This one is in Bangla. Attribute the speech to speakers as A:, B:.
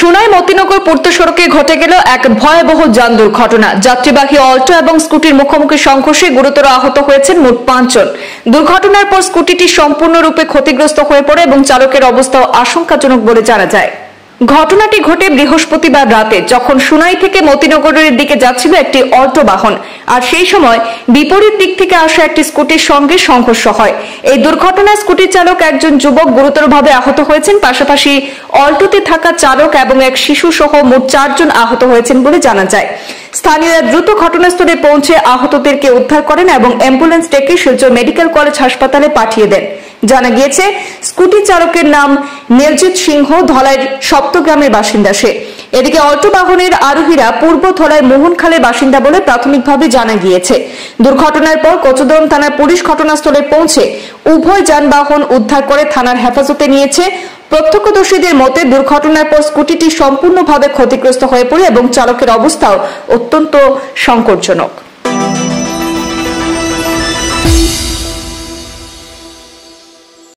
A: সোনাই মতিনগর পূর্ত সড়কে ঘটে গেল এক ভয়াবহ যান দুর্ঘটনা। যাত্রীবাহী অল্টো এবং স্কুটির মুখোমুখি সংঘর্ষে গুরুতর আহত হয়েছেন মোট 5 জন। দুর্ঘটনার পর স্কুটিটি সম্পূর্ণরূপে ক্ষতিগ্রস্ত হয়ে পড়ে এবং চালকের অবস্থাও আশঙ্কাজনক বলে জানা যায়। ঘটনাটি ঘটে বৃহস্পতিবার রাতে, যখন সোনাই থেকে মতিনগরের দিকে যাচ্ছিল একটি অল্টো বাহন, আর সেই সময় বিপরীত দিক থেকে আসা একটি স্কুটির সঙ্গে সংঘর্ষ হয়। এই দুর্ঘটনায় স্কুটির চালক একজন যুবক গুরুতরভাবে আহত হয়েছেন, পাশাপাশি অল্টোতে থাকা চালক এবং এক শিশু সহ মোট 4 জন আহত হয়েছেন বলে জানা যায়। স্থানীয়রা দ্রুত ঘটনাস্থলে পৌঁছে আহতদেরকে উদ্ধার করেন এবং অ্যাম্বুলেন্স ডেকে শিলচর মেডিকেল কলেজ হাসপাতালে পাঠিয়ে দেন। জানা গিয়েছে, স্কুটি চালকের নাম নীলজিৎ সিংহ, ধলাইয়ের সপ্তগ্রামের বাসিন্দা সে। এদিকে অল্টো বাহনের আরোহীরা পূর্ব ধলাই মোহনখালের বাসিন্দা বলে প্রাথমিকভাবে জানা গিয়েছে। দুর্ঘটনার পর কচুদরম থানার পুলিশ ঘটনাস্থলে পৌঁছে উভয় যানবাহন উদ্ধার করে থানার হেফাজতে নিয়েছে। প্রত্যক্ষদর্শীদের মতে, দুর্ঘটনার পর স্কুটিটি সম্পূর্ণভাবে ক্ষতিগ্রস্ত হয়ে পড়ে এবং চালকের অবস্থাও অত্যন্ত সংকটজনক।